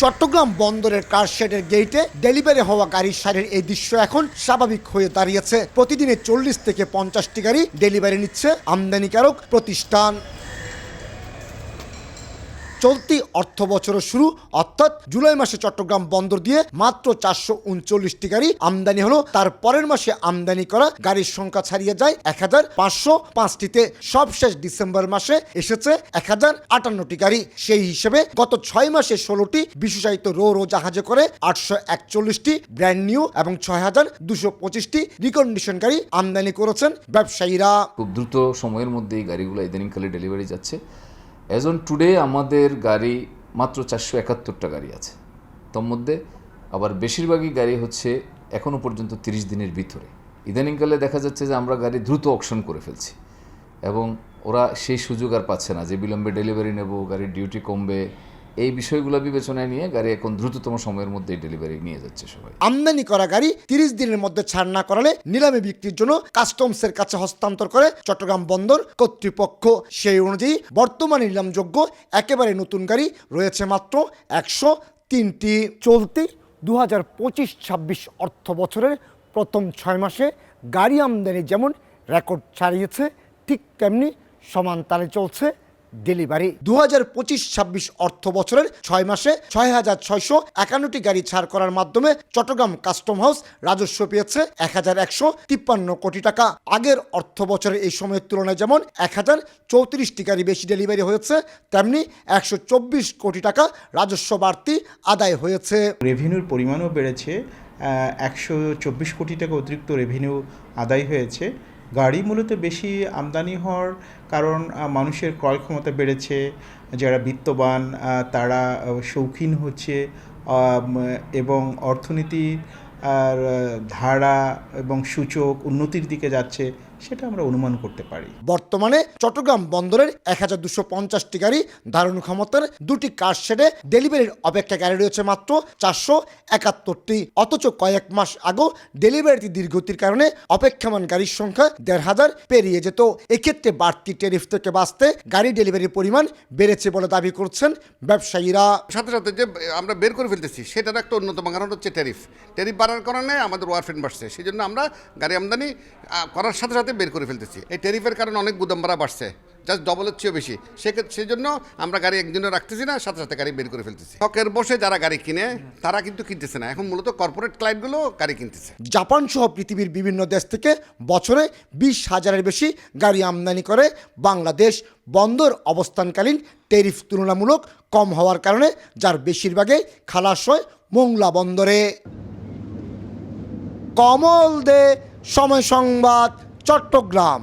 চট্টগ্রাম বন্দরের কারশেডের গেইটে ডেলিভারি হওয়া গাড়ির সারির এই দৃশ্য এখন স্বাভাবিক হয়ে দাঁড়িয়েছে। প্রতিদিনে 40 থেকে 50টি গাড়ি ডেলিভারি নিচ্ছে আমদানিকারক প্রতিষ্ঠান। চলতি অর্থ বছরের শুরু অর্থাৎ জুলাই মাসে চট্টগ্রাম বন্দর দিয়ে মাত্র 439টি গাড়ি আমদানি হলো। তার পরের মাসে আমদানি করা গাড়ির সংখ্যা ছাড়িয়ে যায় 1505টিতে। সবশেষ ডিসেম্বর মাসে এসেছে 1058টি গাড়ি। সেই হিসেবে গত 6 মাসে 16টি বিশেষায়িত রো জাহাজে করে 841টি ব্র্যান্ড নিউ এবং 6225টি রিকন্ডিশন গাড়ি আমদানি করেছেন ব্যবসায়ীরা। খুব দ্রুত সময়ের মধ্যে এই গাড়িগুলো ইদানিংকালে ডেলিভারি যাচ্ছে। অ্যাজ অন টুডে আমাদের গাড়ি মাত্র 471টা গাড়ি আছে। তার মধ্যে আবার বেশিরভাগই গাড়ি হচ্ছে এখনও পর্যন্ত 30 দিনের ভিতরে। ইদানিংকালে দেখা যাচ্ছে যে আমরা গাড়ি দ্রুত অকশন করে ফেলছি এবং ওরা সেই সুযোগ আর পাচ্ছে না যে বিলম্বে ডেলিভারি নেব, গাড়ির ডিউটি কমবে। এই বিষয়গুলো বিবেচনায় নিয়ে গাড়ি এখন দ্রুততম সময়ের মধ্যে ডেলিভারি নিয়ে যাচ্ছে সবাই। আমদানি করা গাড়ি 30 দিনের মধ্যে ছাড় না করালে নিলামে বিক্রির জন্য কাস্টমসের কাছে হস্তান্তর করে চট্টগ্রাম বন্দর কর্তৃপক্ষ। সেই অনুযায়ী বর্তমানে নিলামযোগ্য একেবারে নতুন গাড়ি রয়েছে মাত্র 103টি। চলতি 2025-26 অর্থ বছরের প্রথম 6 মাসে গাড়ি আমদানি যেমন রেকর্ড ছাড়িয়েছে, ঠিক তেমনি সমান তালে চলছে ডেলিভারি। 2025-26 অর্থ বছরের 6 মাসে 6651টি গাড়ি ছাড় করার মাধ্যমে চট্টগ্রাম কাস্টম হাউস রাজস্ব পেয়েছে 1153 কোটি টাকা। আগের অর্থ বছরের এই সময়ের তুলনায় যেমন 1034টি গাড়ি বেশি ডেলিভারি হয়েছে, তেমনি 124 কোটি টাকা রাজস্ব বাড়তি আদায় হয়েছে। রেভিনিউর পরিমাণও বেড়েছে, 124 কোটি টাকা অতিরিক্ত রেভিনিউ আদায় হয়েছে। গাড়ি মূলত বেশি আমদানি হওয়ার কারণ মানুষের ক্রয় ক্ষমতা বেড়েছে, যারা বিত্তবান তারা শৌখিন হচ্ছে এবং অর্থনীতি আর ধারা এবং সূচক উন্নতির দিকে যাচ্ছে, সেটা আমরা অনুমান করতে পারি। বর্তমানে চট্টগ্রাম বন্দরের 1250টি গাড়ি ধারণ ক্ষমতার 2টি কারশেডে ডেলিভারির অপেক্ষা গাড়ি রয়েছে মাত্র 471টি। অথচ কয়েক মাস আগেও ডেলিভারিটি দীর্ঘতির কারণে অপেক্ষমান গাড়ির সংখ্যা 1500 পেরিয়ে যেত। এক্ষেত্রে বাড়তি ট্যারিফ থেকে বাঁচতে গাড়ি ডেলিভারির পরিমাণ বেড়েছে বলে দাবি করছেন ব্যবসায়ীরা। সাথে সাথে যে আমরা বের করে ফেলতেছি সেটার একটা অন্যতম কারণ হচ্ছে ট্যারিফ বাড়ার কারণে আমাদের ওয়ারফেন বাড়ছে। সেই জন্য আমরা গাড়ি আমদানি করার সাথে সাথে বের করে ফেলতেছি। এই ট্যারিফের কারণে অনেক গুদাম ভাড়া বাড়ছে, জাস্ট ডবলের চেয়েও বেশি। সেই জন্য আমরা গাড়ি একদিনও রাখতেছি না, সাথে সাথে গাড়ি বের করে ফেলতেছি। শখের বসে যারা গাড়ি কিনে তারা কিন্তু কিনতেছে না, এখন মূলত কর্পোরেট ক্লায়েন্টগুলো গাড়ি কিনতেছে। জাপান সহ পৃথিবীর বিভিন্ন দেশ থেকে বছরে 20,000-এর বেশি গাড়ি আমদানি করে বাংলাদেশ। বন্দর অবস্থানকালীন ট্যারিফ তুলনামূলক কম হওয়ার কারণে যার বেশিরভাগই খালাস হয় মোংলা বন্দরে। কমল দে, সময় সংবাদ, চট্টগ্রাম।